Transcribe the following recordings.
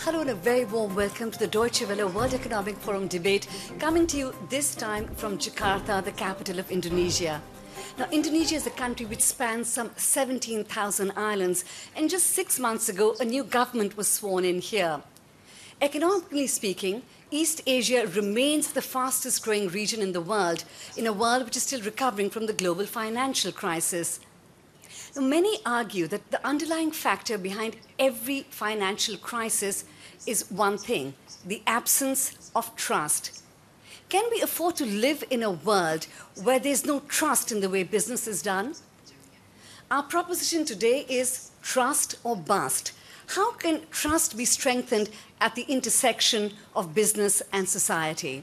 Hello and a very warm welcome to the Deutsche Welle World Economic Forum debate, coming to you this time from Jakarta, the capital of Indonesia. Now, Indonesia is a country which spans some 17,000 islands, and just 6 months ago, a new government was sworn in here. Economically speaking, East Asia remains the fastest growing region in the world, in a world which is still recovering from the global financial crisis. Now, many argue that the underlying factor behind every financial crisis is one thing: the absence of trust. Can we afford to live in a world where there's no trust in the way business is done? Our proposition today is trust or bust. How can trust be strengthened at the intersection of business and society?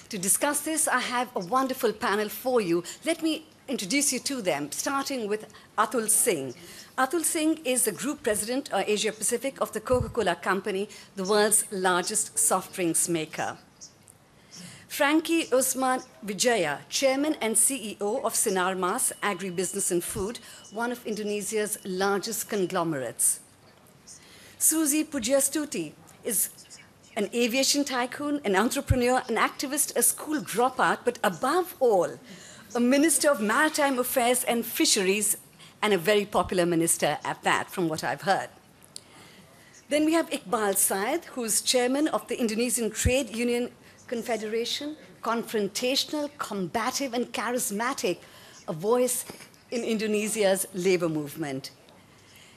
To discuss this, I have a wonderful panel for you. Let me introduce you to them, starting with Atul Singh. Atul Singh is the Group President, Asia Pacific, of the Coca-Cola Company, the world's largest soft drinks maker. Frankie Usman Wijaya, Chairman and CEO of Sinarmas Agribusiness and Food, one of Indonesia's largest conglomerates. Suzy Pujiastuti is an aviation tycoon, an entrepreneur, an activist, a school dropout, but above all, a Minister of Maritime Affairs and Fisheries, and a very popular minister at that, from what I've heard. Then we have Iqbal Syed, who's chairman of the Indonesian Trade Union Confederation, confrontational, combative, and charismatic, a voice in Indonesia's labor movement.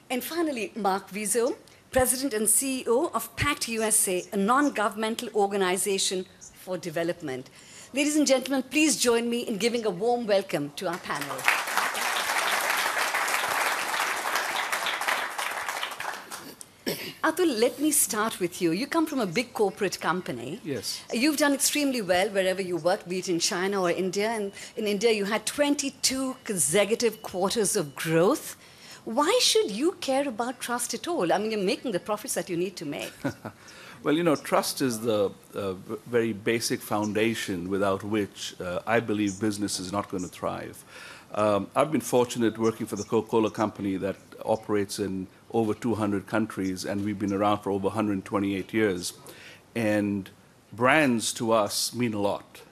And finally, Mark Vizo, President and CEO of PACT USA, a non-governmental organization for development. Ladies and gentlemen, please join me in giving a warm welcome to our panel. Atul, let me start with you. You come from a big corporate company. Yes. You've done extremely well wherever you work, be it in China or India. And in India, you had 22 consecutive quarters of growth. Why should you care about trust at all? I mean, you're making the profits that you need to make. Well, you know, trust is the very basic foundation without which I believe business is not going to thrive. I've been fortunate working for the Coca-Cola Company that operates in over 200 countries, and we've been around for over 128 years. And brands to us mean a lot,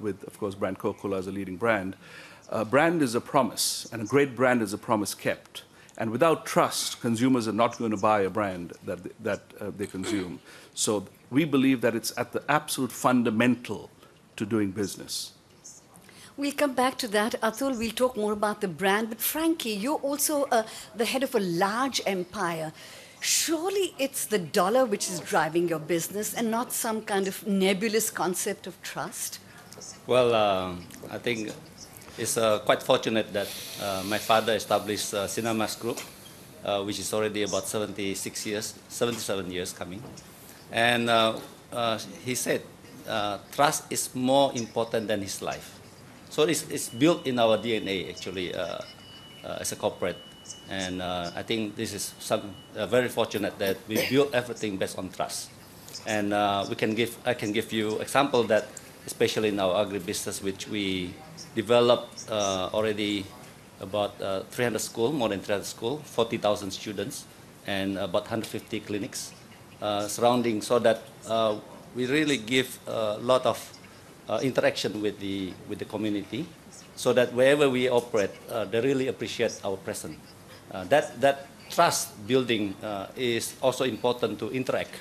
with, of course, brand Coca-Cola as a leading brand. Brand is a promise, and a great brand is a promise kept. And without trust, consumers are not going to buy a brand that they consume. So we believe that it's at the absolute fundamental to doing business. We'll come back to that. Atul, we'll talk more about the brand. But Frankie, you're also the head of a large empire. Surely it's the dollar which is driving your business and not some kind of nebulous concept of trust? Well, I think it's quite fortunate that my father established Sinarmas Group, which is already about 77 years coming. And he said, trust is more important than his life. So it's built in our DNA, actually, as a corporate. And I think this is very fortunate that we built everything based on trust. And I can give you example that, especially in our agribusiness, which we developed already about 300 schools, more than 300 schools, 40,000 students, and about 150 clinics surrounding, so that we really give a lot of interaction with the community, so that wherever we operate, they really appreciate our presence. That trust building is also important to interact.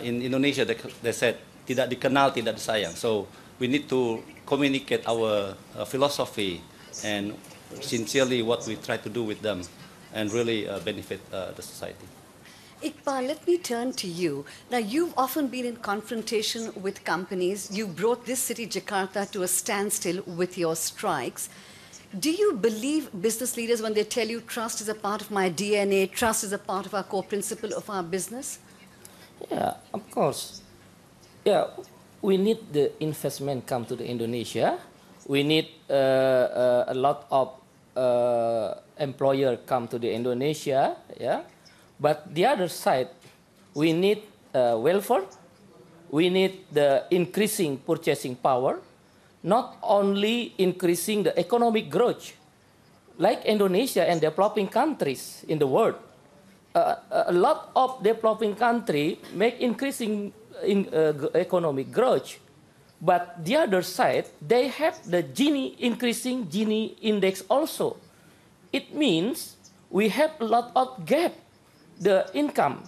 In Indonesia, they said, tidak dikenal, tidak disayang. So we need to communicate our philosophy and sincerely what we try to do with them and really benefit the society. Iqbal, let me turn to you. Now, you've often been in confrontation with companies. You brought this city, Jakarta, to a standstill with your strikes. Do you believe business leaders when they tell you trust is a part of my DNA, trust is a part of our core principle of our business? Yeah, of course. Yeah, we need the investment come to the Indonesia. We need a lot of employer come to the Indonesia. Yeah. But the other side, we need welfare, we need the increasing purchasing power, not only increasing the economic growth, like Indonesia and developing countries in the world. a lot of developing country make increasing economic growth, but the other side, they have the increasing Gini index also. It means we have a lot of gap, the income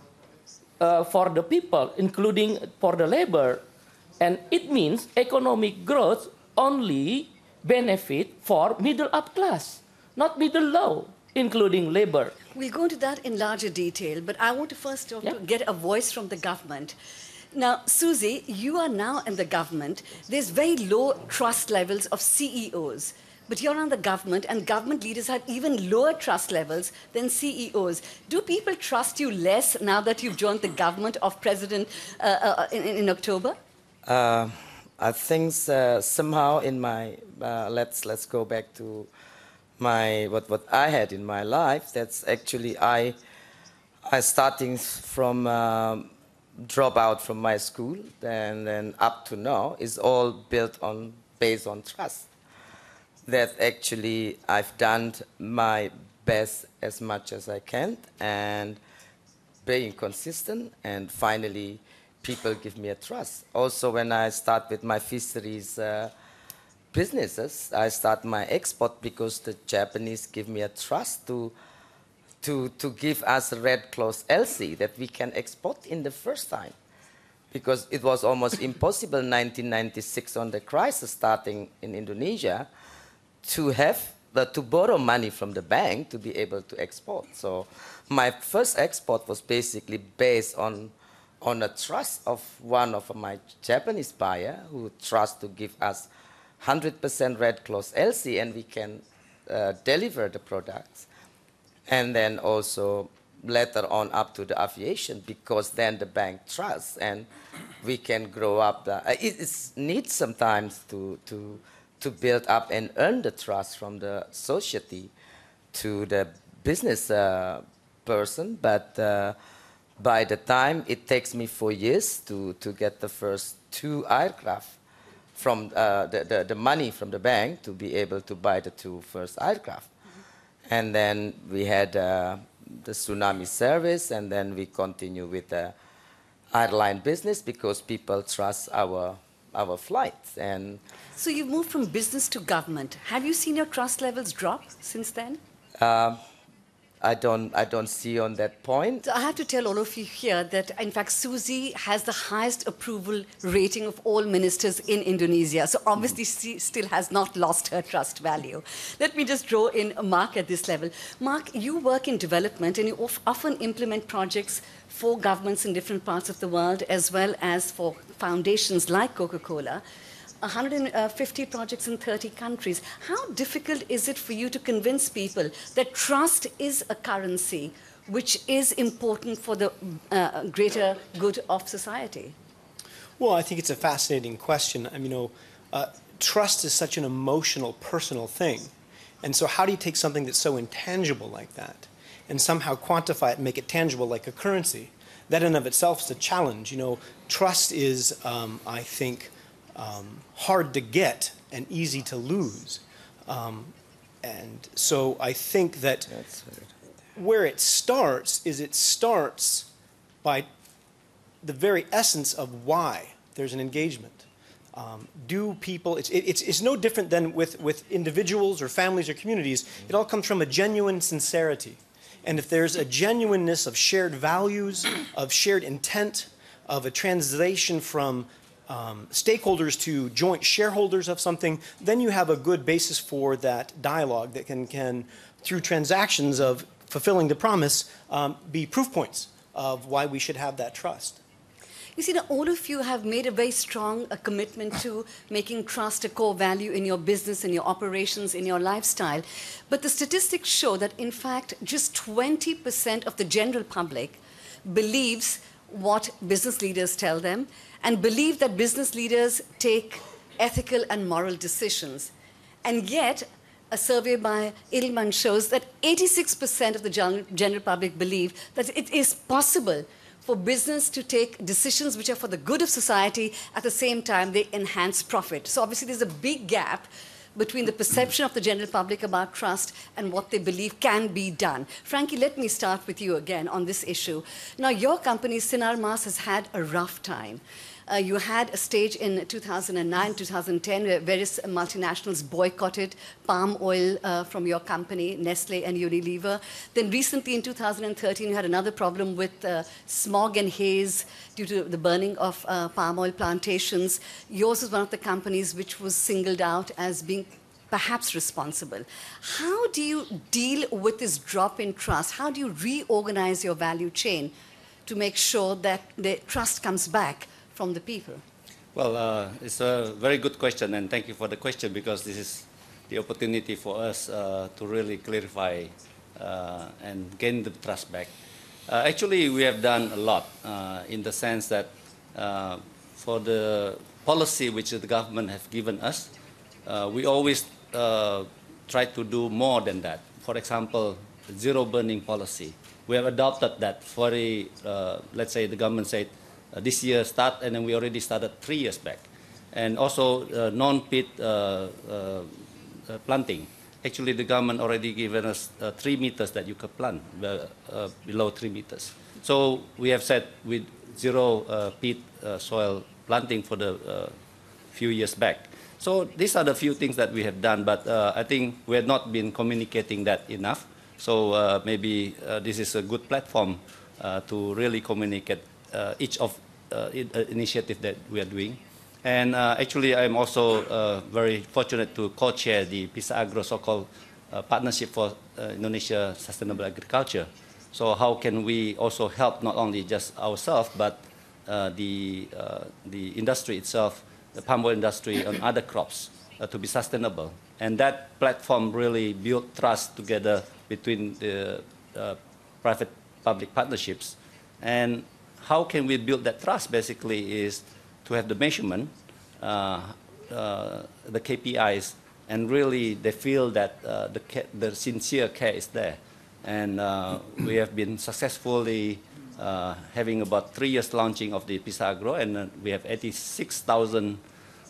for the people, including for the labor. And it means economic growth only benefit for middle up class, not middle low, including labor. We'll go into that in larger detail, but I want to first get a voice from the government. Now, Susie, you are now in the government. There's very low trust levels of CEOs. But you're on the government, and government leaders have even lower trust levels than CEOs. Do people trust you less now that you've joined the government of President in October? I think somehow in my let's go back to my what I had in my life. That's actually I starting from drop out from my school and then up to now is all based on trust. That actually I've done my best as much as I can and being consistent, and finally people give me a trust. Also, when I start with my fisheries businesses, I start my export because the Japanese give me a trust to give us a red cloth LC that we can export in the first time. Because it was almost impossible in 1996 on the crisis starting in Indonesia to borrow money from the bank to be able to export. So my first export was basically based on a trust of one of my Japanese buyer who trusts to give us 100% red cloth LC and we can deliver the products. And then also later on up to the aviation, because then the bank trusts and we can grow up. It needs sometimes to build up and earn the trust from the society to the business person. But by the time it takes me 4 years to get the first 2 aircraft from the money from the bank to be able to buy the 2 first aircraft. And then we had the tsunami service, and then we continue with the airline business because people trust our flights. And so you've moved from business to government. Have you seen your trust levels drop since then? I don't see on that point. So I have to tell all of you here that, in fact, Susie has the highest approval rating of all ministers in Indonesia. So obviously, she still has not lost her trust value. Let me just draw in Mark at this level. Mark, you work in development and you often implement projects for governments in different parts of the world, as well as for foundations like Coca-Cola. 150 projects in 30 countries. How difficult is it for you to convince people that trust is a currency which is important for the greater good of society? Well, I think it's a fascinating question. I mean, trust is such an emotional, personal thing. And so how do you take something that's so intangible like that and somehow quantify it and make it tangible like a currency? That in of itself is a challenge. Trust is, I think, hard to get and easy to lose. And so I think that where it starts by the very essence of why there's an engagement. Do people, it's no different than with individuals or families or communities. It all comes from a genuine sincerity. And if there's a genuineness of shared values, of shared intent, of a translation from stakeholders to joint shareholders of something, then you have a good basis for that dialogue that can through transactions of fulfilling the promise, be proof points of why we should have that trust. You see, now all of you have made a very strong commitment to making trust a core value in your business, in your operations, in your lifestyle. But the statistics show that, in fact, just 20% of the general public believes what business leaders tell them and believe that business leaders take ethical and moral decisions. And yet, a survey by Edelman shows that 86% of the general public believe that it is possible for business to take decisions which are for the good of society, at the same time they enhance profit. So obviously there's a big gap between the perception of the general public about trust and what they believe can be done. Frankie, let me start with you again on this issue. Now, your company, Sinar Mas, has had a rough time. You had a stage in 2009, 2010, where various multinationals boycotted palm oil from your company, Nestle and Unilever. Then recently in 2013, you had another problem with smog and haze due to the burning of palm oil plantations. Yours was one of the companies which was singled out as being perhaps responsible. How do you deal with this drop in trust? How do you reorganize your value chain to make sure that the trust comes back from the people? Well, it's a very good question, and thank you for the question, because this is the opportunity for us to really clarify and gain the trust back. Actually, we have done a lot in the sense that for the policy which the government has given us, we always try to do more than that. For example, zero burning policy. We have adopted that for the, let's say the government said, this year start, and then we already started 3 years back. And also non-pit planting. Actually, the government already given us 3 meters that you could plant below 3 meters. So we have said with zero pit soil planting for the few years back. So these are the few things that we have done, but I think we have not been communicating that enough. So maybe this is a good platform to really communicate each of initiative that we are doing. And actually, I'm also very fortunate to co-chair the PISA Agro so-called Partnership for Indonesia Sustainable Agriculture. So how can we also help not only just ourselves, but the industry itself, the palm oil industry, and other crops to be sustainable. And that platform really built trust together between the private-public partnerships. And how can we build that trust? Basically is to have the measurement, the KPIs, and really they feel that the sincere care is there. And we have been successfully having about 3 years launching of the PISA Agro, and we have 86,000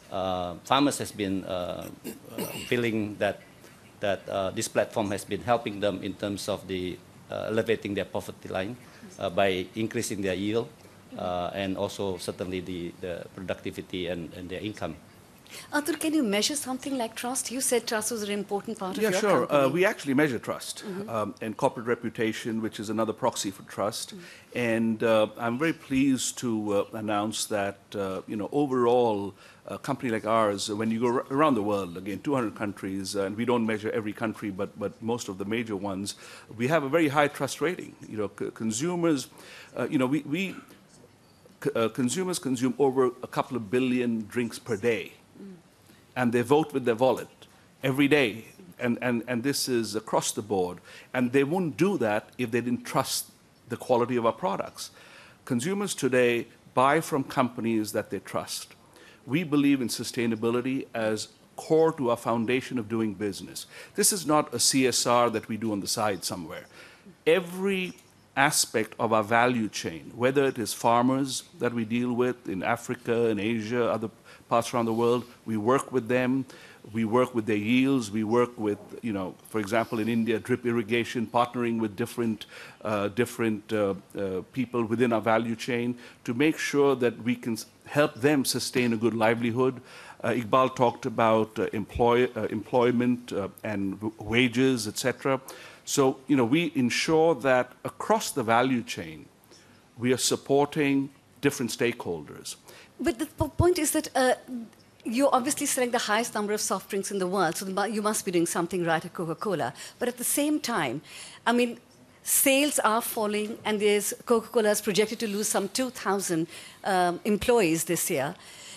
farmers has been feeling that this platform has been helping them in terms of the elevating their poverty line by increasing their yield and also certainly the productivity and their income. Atul, can you measure something like trust? You said trust was an important part of your sure. company. We actually measure trust and corporate reputation, which is another proxy for trust. And I'm very pleased to announce that, overall, a company like ours, when you go around the world, again, 200 countries, and we don't measure every country, but most of the major ones, we have a very high trust rating. Consumers, consumers consume over a couple of billion drinks per day. And they vote with their wallet every day. And this is across the board. And they wouldn't do that if they didn't trust the quality of our products. Consumers today buy from companies that they trust. We believe in sustainability as core to our foundation of doing business. This is not a CSR that we do on the side somewhere. Every aspect of our value chain, whether it is farmers that we deal with in Africa, in Asia, other parts around the world, we work with them, we work with their yields, we work with, for example, in India, drip irrigation, partnering with different people within our value chain to make sure that we can help them sustain a good livelihood. Iqbal talked about employment and wages, etc. So, we ensure that across the value chain, we are supporting different stakeholders. But the point is that you're obviously selling the highest number of soft drinks in the world, so you must be doing something right at Coca-Cola. But at the same time, sales are falling, and Coca-Cola is projected to lose some 2,000 employees this year.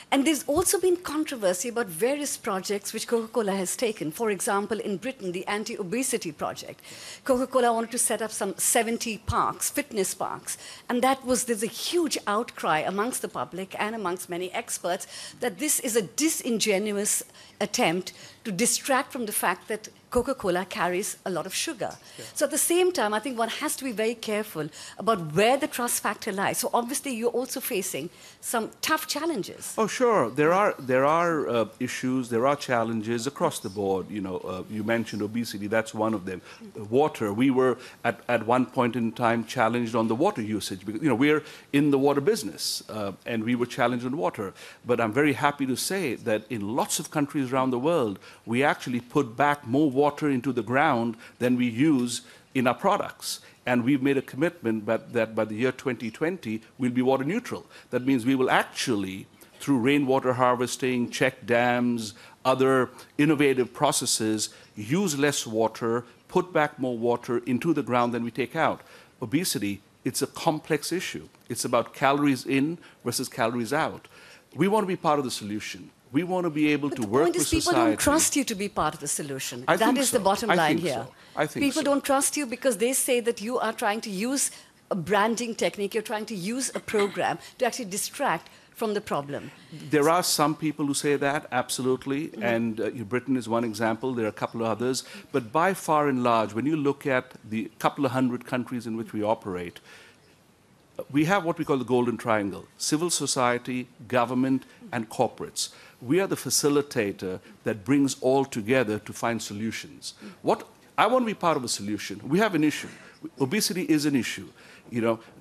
And there's also been controversy about various projects which Coca-Cola has taken. For example, in Britain, the anti-obesity project. Coca-Cola wanted to set up some 70 parks, fitness parks. And there's a huge outcry amongst the public and amongst many experts that this is a disingenuous attempt to distract from the fact that Coca-Cola carries a lot of sugar. So at the same time, I think one has to be very careful about where the trust factor lies. So obviously, you're also facing some tough challenges. Oh, sure. There are issues, there are challenges across the board. You mentioned obesity. That's one of them. Water. We were at one point in time challenged on the water usage because we're in the water business, and we were challenged on water. But I'm very happy to say that in lots of countries around the world, we actually put back more water into the ground than we use in our products. And we've made a commitment that by the year 2020, we'll be water neutral. That means we will actually, through rainwater harvesting, check dams, other innovative processes, use less water, put back more water into the ground than we take out. Obesity, it's a complex issue. It's about calories in versus calories out. We want to be part of the solution. We want to be able to work with society. People don't trust you to be part of the solution. That is the bottom line here. I think people don't trust you because they say that you are trying to use a branding technique, you're trying to use a program to actually distract from the problem. There are some people who say that, absolutely, and Britain is one example. There are a couple of others. But by far and large, when you look at the couple of hundred countries in which we operate, we have what we call the golden triangle: civil society, government, and corporates. We are the facilitator that brings all together to find solutions. I want to be part of a solution. We have an issue. Obesity is an issue.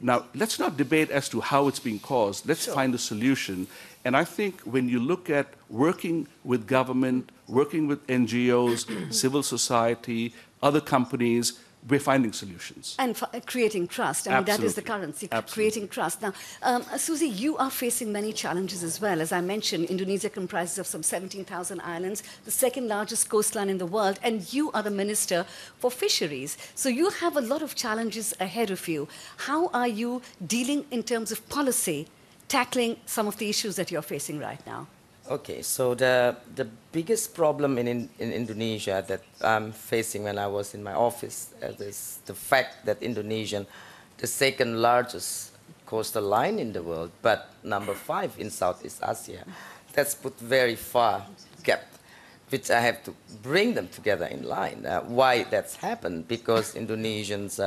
Now, let's not debate as to how it's being caused. Let's find a solution. And I think when you look at working with government, working with NGOs, civil society, other companies, we're finding solutions. And creating trust. I mean, that is the currency, creating trust. Now, Susie, you are facing many challenges as well. As I mentioned, Indonesia comprises of some 17,000 islands, the second largest coastline in the world, and you are the Minister for Fisheries. So you have a lot of challenges ahead of you. How are you dealing in terms of policy, tackling some of the issues that you're facing right now? Okay, so the biggest problem in Indonesia that I'm facing when I was in my office is the fact that Indonesia, the second largest coastal line in the world, but number 5 in Southeast Asia, that's put very far gap, which I have to bring them together in line. Why that's happened? Because Indonesians'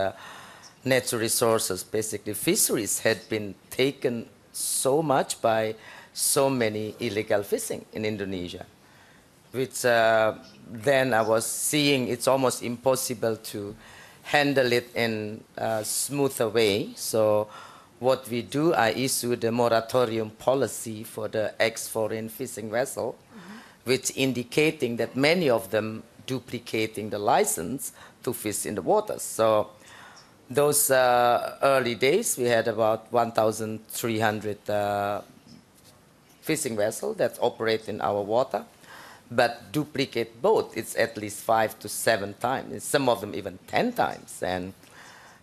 natural resources, basically fisheries, had been taken so much by so many illegal fishing in Indonesia, which then I was seeing it's almost impossible to handle it in a smoother way. So what we do, I issued a moratorium policy for the ex-foreign fishing vessel, which indicating that many of them duplicating the license to fish in the waters. So those early days, we had about 1,300 fishing vessel that operate in our water, but duplicate boat, it's at least 5 to 7 times, some of them even 10 times. And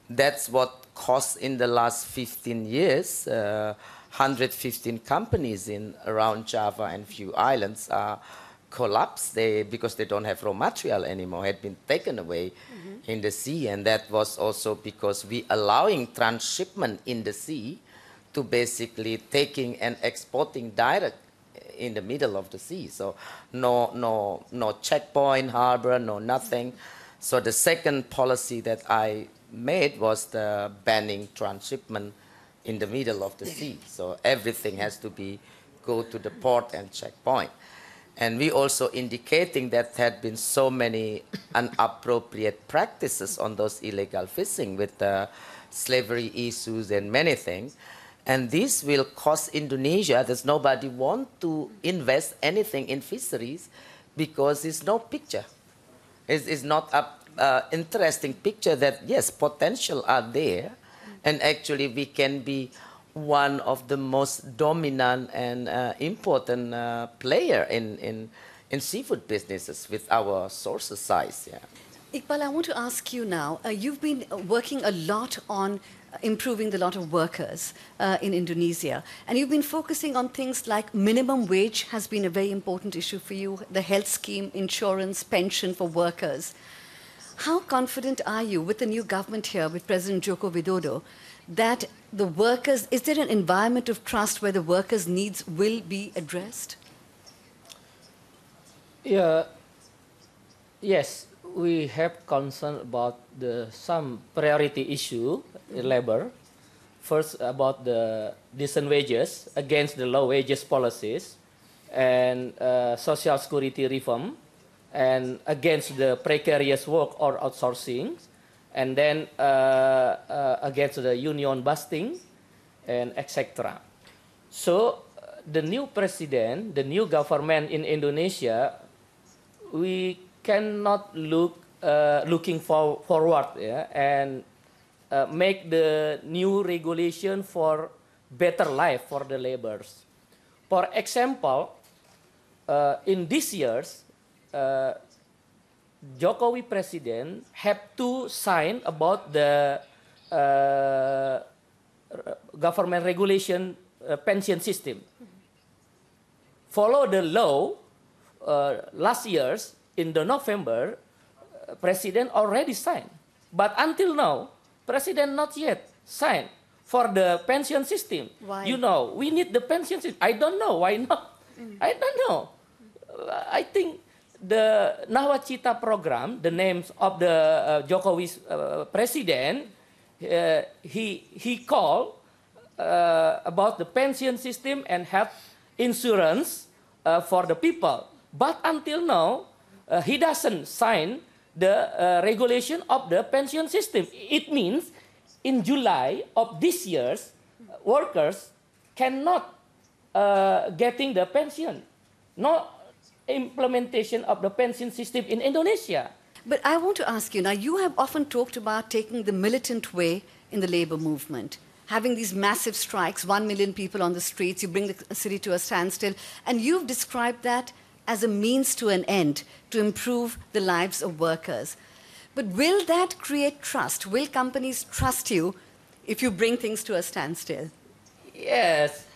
that's what cost in the last 15 years, 115 companies in around Java and few islands are collapsed because they don't have raw material anymore, had been taken away in the sea. And that was also because we allowing transshipment in the sea to basically taking and exporting direct in the middle of the sea. So no checkpoint, harbor, no nothing. So the second policy that I made was the banning transshipment in the middle of the sea. So everything has to go to the port and checkpoint. And we also indicating that there had been so many inappropriate practices on those illegal fishing with slavery issues and many things. And this will cost Indonesia that nobody want to invest anything in fisheries because it's no picture. It's not an interesting picture that, yes, potential are there. And actually we can be one of the most dominant and important player in seafood businesses with our sources size. Yeah. Iqbal, I want to ask you now, you've been working a lot on improving the lot of workers in Indonesia. And you've been focusing on things like minimum wage has been a very important issue for you, the health scheme, insurance, pension for workers. How confident are you with the new government here, with President Joko Widodo, that the workers, is there an environment of trust where the workers' needs will be addressed? Yeah. Yes, we have concern about some priority issue in labor. First, about the decent wages against the low wages policies, and social security reform, and against the precarious work or outsourcing, and then against the union busting, and etc. So the new president, the new government in Indonesia, we cannot looking forward, yeah, and make the new regulation for better life for the laborers. For example, in these years, Jokowi president have to sign about the government regulation pension system. Follow the law last year's in the November, president already signed. But until now, president not yet signed for the pension system. Why? You know, we need the pension system. I don't know why not. I don't know. I think the Nawacita program, the names of the Jokowi's president, he called about the pension system and health insurance for the people. But until now, he doesn't sign the regulation of the pension system. It means in July of this year, workers cannot getting the pension. No implementation of the pension system in Indonesia. But I want to ask you, now you have often talked about taking the militant way in the labor movement, having these massive strikes, 1 million people on the streets, you bring the city to a standstill, and you've described that as a means to an end to improve the lives of workers. But will that create trust? Will companies trust you if you bring things to a standstill? Yes,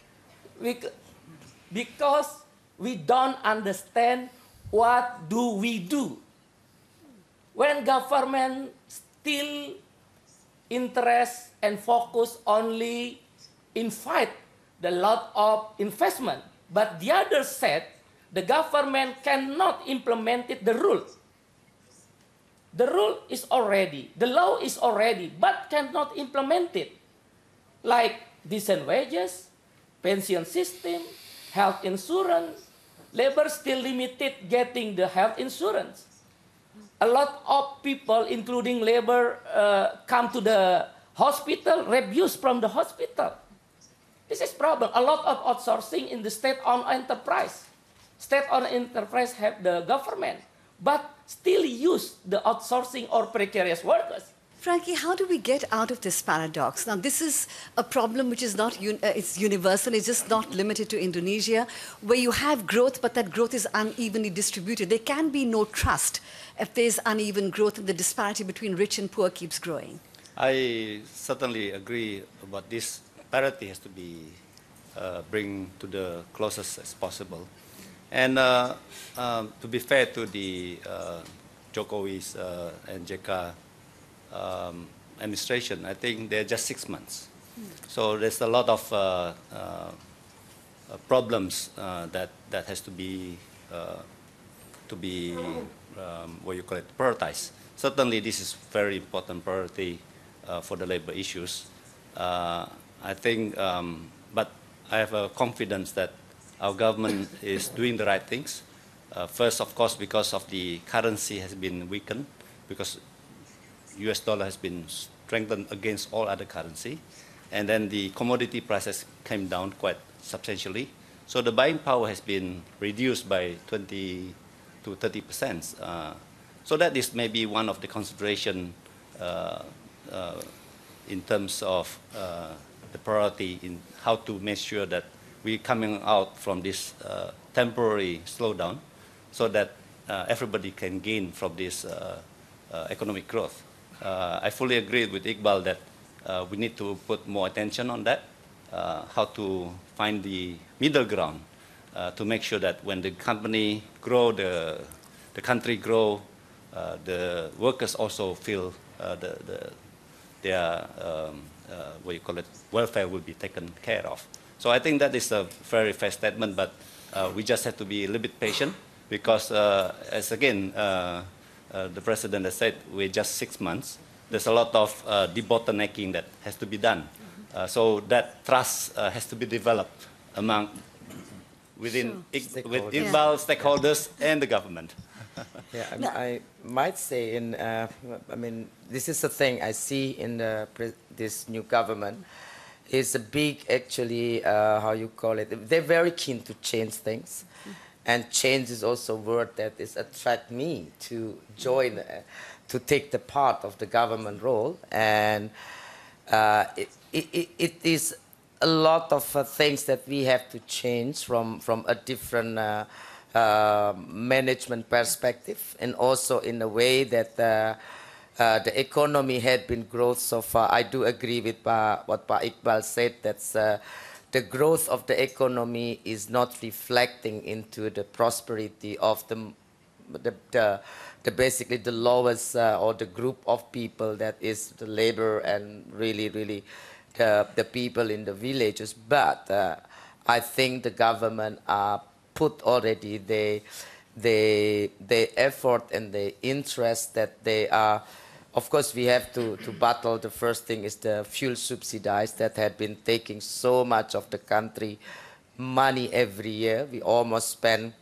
because we don't understand what do we do. When government still interest and focus only in fight the lot of investment, but the other side, the government cannot implement it, the rule. The rule is already, the law is already, but cannot implement it. Like decent wages, pension system, health insurance, labor still limited getting the health insurance. A lot of people, including labor, come to the hospital, refuse from the hospital. This is problem. A lot of outsourcing in the state-owned enterprise. State-owned enterprise have the government, but still use the outsourcing or precarious workers. Frankie, how do we get out of this paradox? Now, this is a problem which is not, it's universal, it's just not limited to Indonesia, where you have growth, but that growth is unevenly distributed. There can be no trust if there's uneven growth and the disparity between rich and poor keeps growing. I certainly agree about this. Parity has to be bring to the closest as possible. And to be fair to the Jokowi's and JK administration, I think they're just 6 months. So there's a lot of problems that has to be what you call it, prioritized. Certainly, this is very important priority for the labor issues. I think, but I have a confidence that our government is doing the right things. First, of course, because of the currency has been weakened, because US dollar has been strengthened against all other currency, and then the commodity prices came down quite substantially. So the buying power has been reduced by 20 to 30%. So that is maybe one of the consideration in terms of the priority in how to make sure that we're coming out from this temporary slowdown, so that everybody can gain from this economic growth. I fully agree with Iqbal that we need to put more attention on that, how to find the middle ground to make sure that when the company grow, the country grow, the workers also feel their what you call it, welfare will be taken care of. So I think that is a very fair statement, but we just have to be a little bit patient, because as again, the president has said, we're just 6 months. There's a lot of debottlenecking that has to be done. So that trust has to be developed among within with Iqbal stakeholders and the government. Yeah, I might say I mean, this is the thing I see in this new government. It's a big, actually, how you call it, they're very keen to change things. And change is also a word that is attract me to join, to take the part of the government role. And it is a lot of things that we have to change from a different management perspective, and also in a way that the economy had been growth so far. I do agree with what Pa Iqbal said, that's the growth of the economy is not reflecting into the prosperity of the basically the lowest or the group of people, that is the labor and really the people in the villages. But I think the government put already the effort and the interest that they are. Of course, we have to battle. The first thing is the fuel subsidies that had been taking so much of the country money every year. We almost spend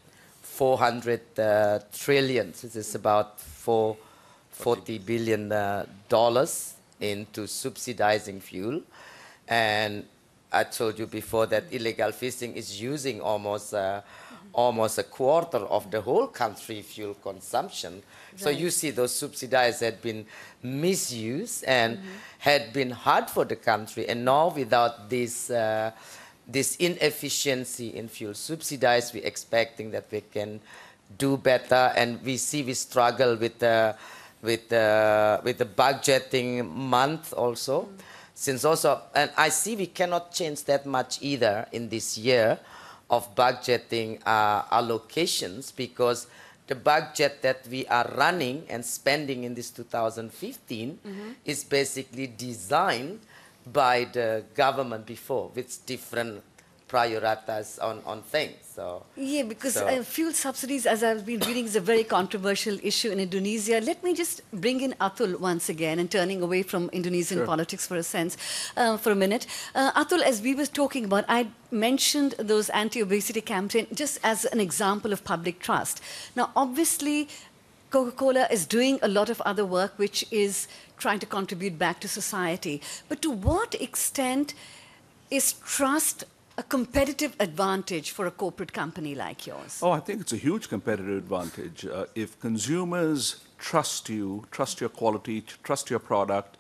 400 trillion. This is about $40 billion into subsidizing fuel. And I told you before that illegal fishing is using almost a quarter of the whole country fuel consumption. Right. So you see those subsidies had been misused and had been hard for the country. And now without this inefficiency in fuel subsidies, we're expecting that we can do better. And we see we struggle with the budgeting month also. Since also, and I see we cannot change that much either in this year of budgeting allocations, because the budget that we are running and spending in this 2015 is basically designed by the government before, with different priorities on things. So, yeah, because fuel subsidies, as I've been reading, is a very controversial issue in Indonesia. Let me just bring in Atul once again, and turning away from Indonesian politics for a minute. Atul, as we were talking about, I mentioned those anti-obesity campaign just as an example of public trust. Now, obviously, Coca-Cola is doing a lot of other work which is trying to contribute back to society. But to what extent is trust a competitive advantage for a corporate company like yours? Oh, I think it's a huge competitive advantage. If consumers trust you, trust your quality, trust your product,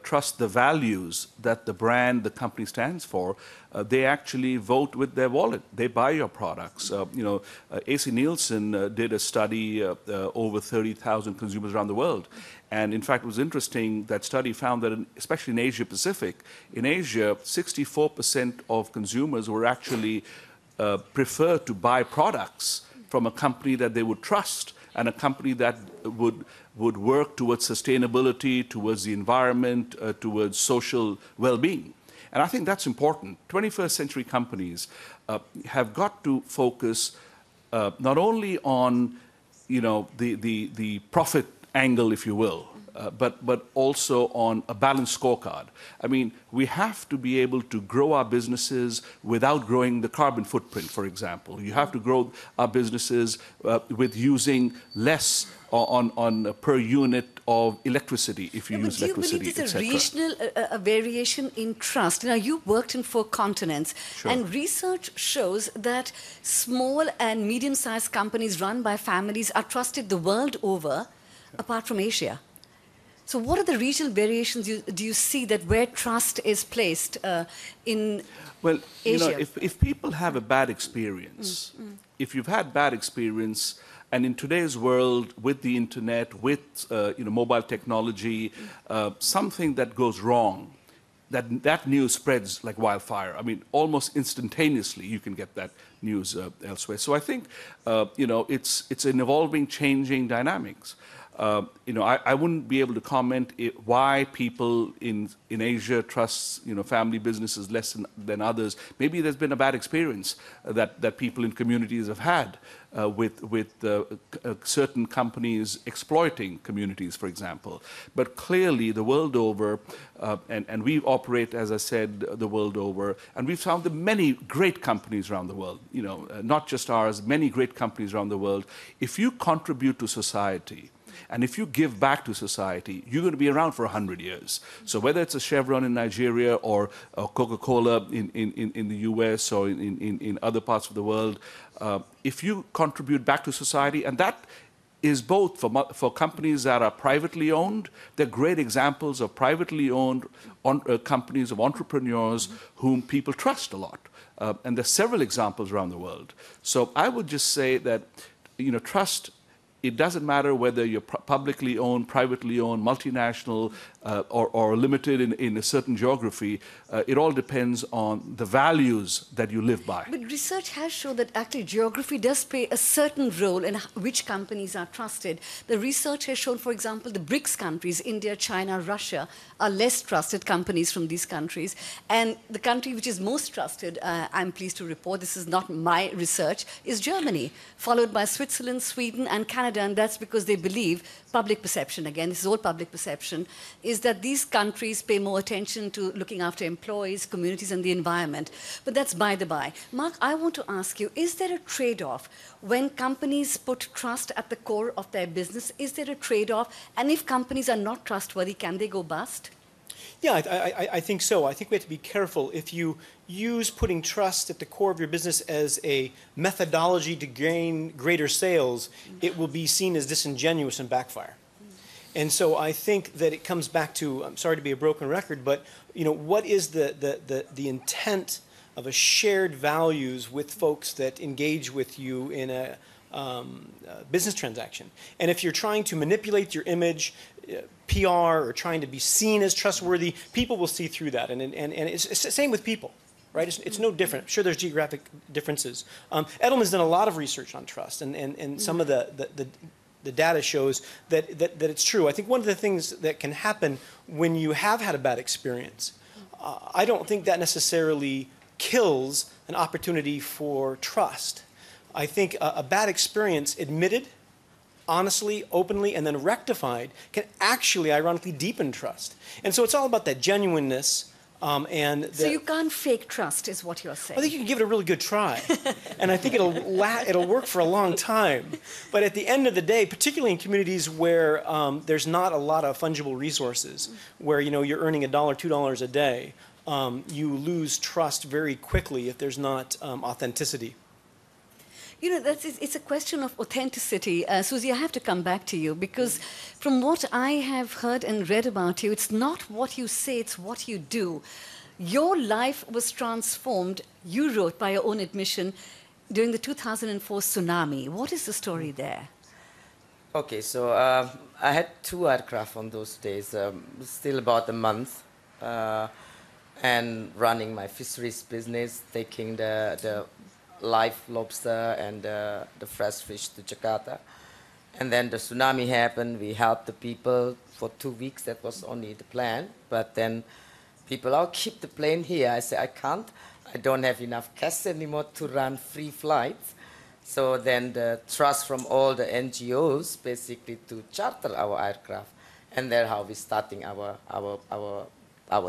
trust the values that the brand, the company stands for, they actually vote with their wallet. They buy your products. AC Nielsen did a study over 30,000 consumers around the world. And in fact, it was interesting, that study found that, especially in Asia Pacific, in Asia, 64% of consumers were actually prefer to buy products from a company that they would trust, and a company that would work towards sustainability, towards the environment, towards social well-being. And I think that's important. 21st century companies have got to focus not only on, the profit angle, if you will, but also on a balanced scorecard. I mean, we have to be able to grow our businesses without growing the carbon footprint, for example. You have to grow our businesses with using less on per unit of electricity, if you use electricity, etc. Do you believe there's a regional variation in trust? Now, you worked in 4 continents, and research shows that small and medium-sized companies run by families are trusted the world over, apart from Asia. So what are the regional variations do you see that where trust is placed in Asia? If people have a bad experience, if you've had bad experience, and in today's world, with the internet, with mobile technology, something that goes wrong, that news spreads like wildfire. I mean, almost instantaneously you can get that news elsewhere. So I think it's an evolving, changing dynamics. I wouldn't be able to comment why people in Asia trust, family businesses less than others. Maybe there's been a bad experience that people in communities have had with certain companies exploiting communities, for example. But clearly, the world over, and we operate, as I said, the world over, and we've found that many great companies around the world, not just ours, many great companies around the world. If you contribute to society, and if you give back to society, you're going to be around for 100 years. So whether it's a Chevron in Nigeria or Coca-Cola in the US or in other parts of the world, if you contribute back to society, and that is both for companies that are privately owned, they're great examples of privately owned companies, of entrepreneurs whom people trust a lot. And there's several examples around the world. So I would just say that, trust, it doesn't matter whether you're publicly owned, privately owned, multinational, or limited in a certain geography. It all depends on the values that you live by. But research has shown that actually geography does play a certain role in which companies are trusted. The research has shown, for example, the BRICS countries, India, China, Russia, are less trusted companies from these countries. And the country which is most trusted, I'm pleased to report, this is not my research, is Germany, followed by Switzerland, Sweden, and Canada. And that's because they believe public perception, again, this is all public perception, is that these countries pay more attention to looking after employees, communities, and the environment. But that's by the by. Mark, I want to ask you, is there a trade-off when companies put trust at the core of their business? Is there a trade-off? And if companies are not trustworthy, can they go bust? Yeah, I think so. I think we have to be careful. If you use putting trust at the core of your business as a methodology to gain greater sales, it will be seen as disingenuous and backfire. And so I think that it comes back to, I'm sorry to be a broken record, but what is the intent of a shared values with folks that engage with you in a business transaction? And if you're trying to manipulate your image, PR, or trying to be seen as trustworthy, people will see through that. And it's the same with people, right? It's no different. Sure, there's geographic differences. Edelman's done a lot of research on trust, and some of the data shows that it's true. I think one of the things that can happen when you have had a bad experience, I don't think that necessarily kills an opportunity for trust. I think a bad experience admitted, honestly, openly, and then rectified can actually, ironically, deepen trust. And so it's all about that genuineness. So you can't fake trust, is what you're saying. I think you can give it a really good try, and I think it'll work for a long time. But at the end of the day, particularly in communities where there's not a lot of fungible resources, where you're earning $1, $2 a day, you lose trust very quickly if there's not authenticity. It's a question of authenticity. Susie, I have to come back to you because from what I have heard and read about you, it's not what you say, it's what you do. Your life was transformed, you wrote by your own admission, during the 2004 tsunami. What is the story there? Okay, so I had 2 aircraft on those days, still about a month, and running my fisheries business, taking the live lobster and the fresh fish to Jakarta. And then the tsunami happened. We helped the people for 2 weeks. That was only the plan. But then people, keep the plane here. I said, I can't. I don't have enough cash anymore to run free flights. So then the trust from all the NGOs basically to charter our aircraft. And that's how we're starting our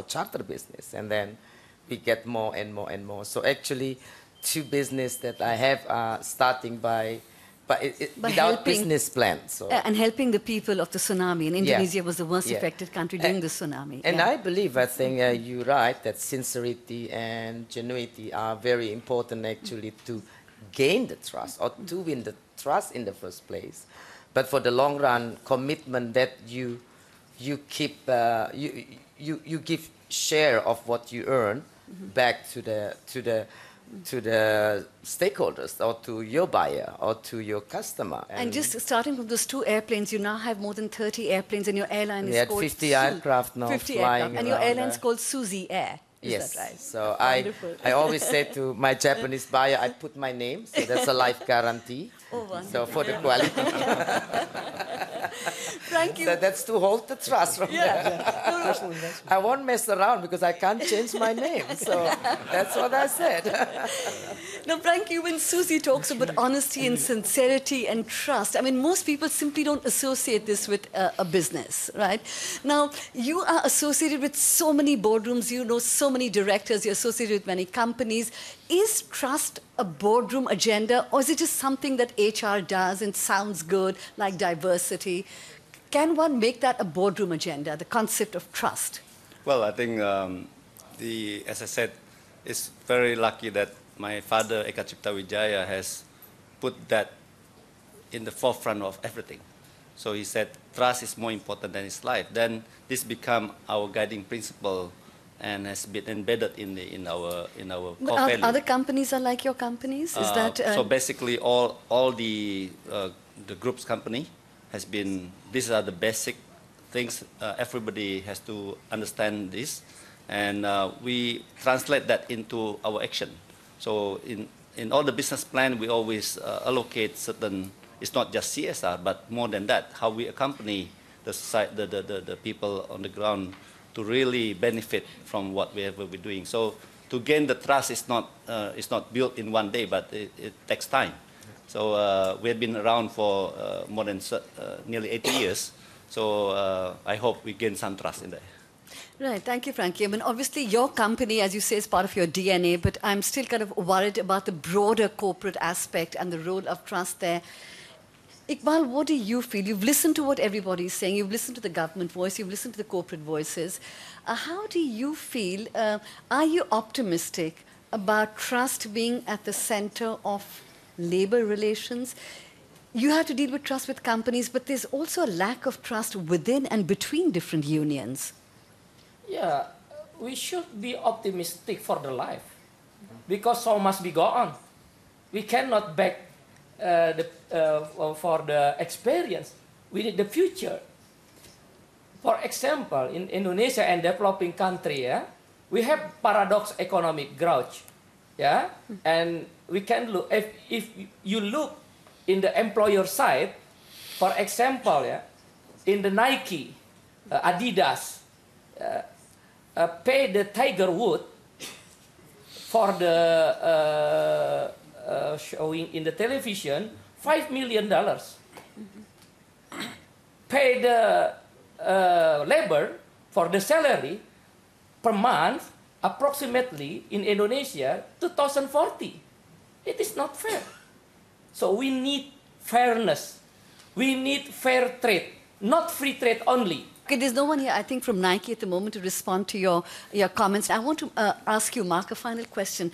charter business. And then we get more and more and more. So actually, 2 business that I have are starting without business plan. So. And helping the people of the tsunami. And Indonesia was the worst affected country during the tsunami. And I think you're right, that sincerity and genuinity are very important actually to gain the trust or to win the trust in the first place. But for the long run, commitment that you keep, you give share of what you earn back to the stakeholders or to your buyer or to your customer. And just starting from those 2 airplanes, you now have more than 30 airplanes and your airline is called 50 aircraft now 50 flying aircraft. And your airline's called Suzy Air. Yes. Is that right? So I always say to my Japanese buyer, I put my name, so that's a life guarantee. Oh, wonderful. So for the quality. Frankie. That's to hold the trust from there. Personal investment. I won't mess around because I can't change my name. So that's what I said. Now, Frankie, when Susie talks about honesty and sincerity and trust, I mean, most people simply don't associate this with a business, right? Now, you are associated with so many boardrooms, you know so many directors, you're associated with many companies. Is trust a boardroom agenda, or is it just something that HR does and sounds good, like diversity? Can one make that a boardroom agenda, the concept of trust? Well, I think as I said, it's very lucky that my father, Eka Cipta Wijaya, has put that in the forefront of everything. So he said, trust is more important than his life. Then this become our guiding principle and has been embedded in our core value. Other companies are like your companies? Is that So basically, all the group's company has been. These are the basic things. Everybody has to understand this, and we translate that into our action. So in all the business plan, we always allocate certain. It's not just CSR, but more than that, how we accompany the society, the people on the ground to really benefit from whatever we're doing. So to gain the trust is not built in one day, but it takes time. So we have been around for more than nearly 80 years. So I hope we gain some trust in there. Right, thank you, Frankie. I mean, obviously, your company, as you say, is part of your DNA, but I'm still kind of worried about the broader corporate aspect and the role of trust there. Iqbal, what do you feel? You've listened to what everybody's saying. You've listened to the government voice. You've listened to the corporate voices. How do you feel? Are you optimistic about trust being at the center of labor relations? You have to deal with trust with companies, but there's also a lack of trust within and between different unions. Yeah, we should be optimistic for the life because so must be go on. We cannot back for the experience. We need the future. For example, in Indonesia and developing country, yeah, we have paradox economic growth, yeah, and we can look if you look in the employer side, for example, yeah, in the Nike, Adidas. Pay the Tiger Woods for the showing in the television $5 million. Pay the labor for the salary per month approximately in Indonesia 2040. It is not fair. So we need fairness. We need fair trade, not free trade only. Okay, there's no one here, I think, from Nike at the moment to respond to your comments. I want to ask you, Mark, a final question.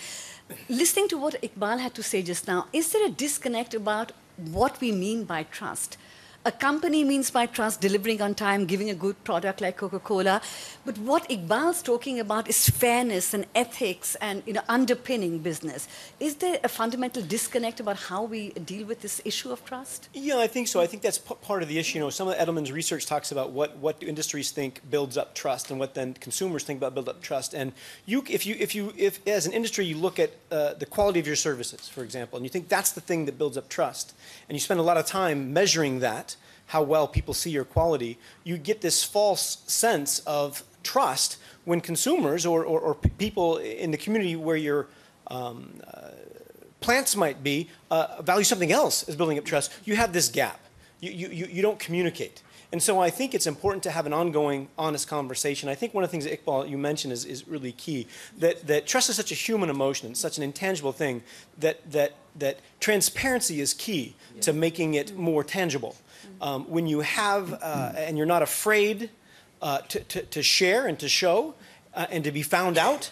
Listening to what Iqbal had to say just now, is there a disconnect about what we mean by trust? A company means by trust delivering on time, giving a good product like Coca-Cola. But what Iqbal's talking about is fairness and ethics and underpinning business. Is there a fundamental disconnect about how we deal with this issue of trust? Yeah, I think so. I think that's part of the issue. Some of Edelman's research talks about what do industries think builds up trust and what then consumers think about build up trust. And if as an industry you look at the quality of your services, for example, and you think that's the thing that builds up trust, and you spend a lot of time measuring that, how well people see your quality, you get this false sense of trust when consumers or people in the community where your plants might be value something else as building up trust. You have this gap. You don't communicate. And so I think it's important to have an ongoing, honest conversation. I think one of the things that Iqbal, you mentioned is really key, that trust is such a human emotion, it's such an intangible thing, that transparency is key to making it more tangible. When you have, and you're not afraid to share and to show and to be found out,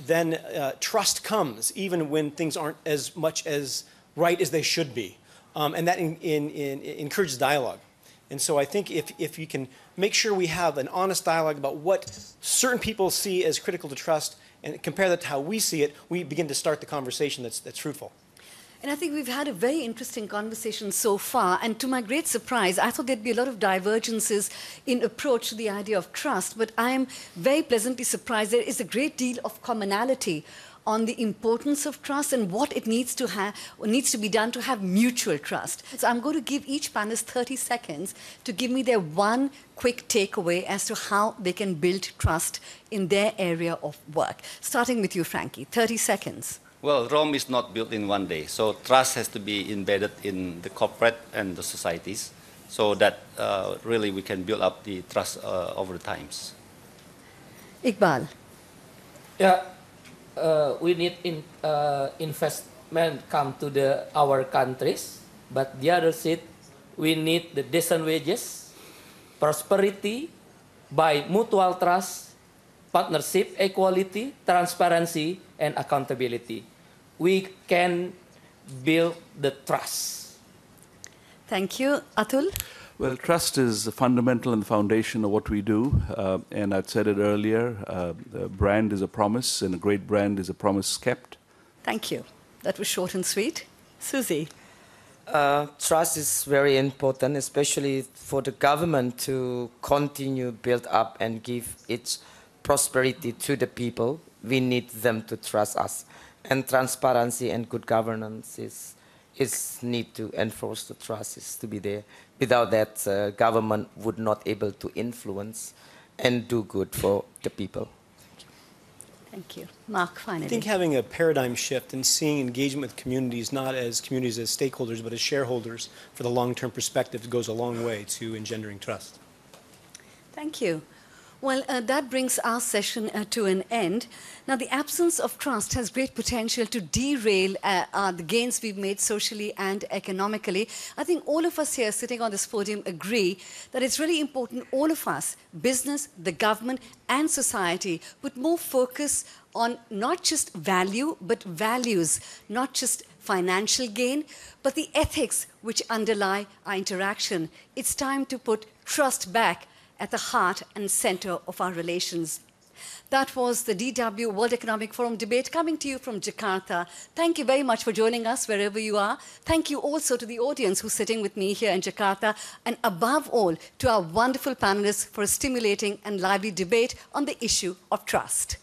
then trust comes, even when things aren't as much as right as they should be. And that encourages dialogue. And so I think if you can make sure we have an honest dialogue about what certain people see as critical to trust and compare that to how we see it, we begin to start the conversation that's fruitful. And I think we've had a very interesting conversation so far. And to my great surprise, I thought there'd be a lot of divergences in approach to the idea of trust. But I am very pleasantly surprised there is a great deal of commonality on the importance of trust and what it needs to be done to have mutual trust. So I'm going to give each panelist 30 seconds to give me their one quick takeaway as to how they can build trust in their area of work. Starting with you, Frankie, 30 seconds. Well, Rome is not built in one day, so trust has to be embedded in the corporate and the societies, so that really we can build up the trust over the times. Iqbal. Yeah, we need investment come to our countries, but the other side, we need the decent wages, prosperity by mutual trust, partnership, equality, transparency, and accountability. We can build the trust. Thank you. Atul? Well, trust is fundamental and the foundation of what we do. And I'd said it earlier, a brand is a promise, and a great brand is a promise kept. Thank you. That was short and sweet. Susie? Trust is very important, especially for the government to continue build up and give its prosperity to the people. We need them to trust us. And transparency and good governance is need to enforce the trust is to be there. Without that, government would not able to influence and do good for the people. Thank you. Mark, finally. I think having a paradigm shift and seeing engagement with communities, not as communities as stakeholders, but as shareholders for the long-term perspective goes a long way to engendering trust. Thank you. Well, that brings our session to an end. Now, the absence of trust has great potential to derail the gains we've made socially and economically. I think all of us here sitting on this podium agree that it's really important all of us, business, the government, and society, put more focus on not just value, but values, not just financial gain, but the ethics which underlie our interaction. It's time to put trust back at the heart and center of our relations. That was the DW World Economic Forum debate coming to you from Jakarta. Thank you very much for joining us wherever you are. Thank you also to the audience who's sitting with me here in Jakarta, and above all, to our wonderful panelists for a stimulating and lively debate on the issue of trust.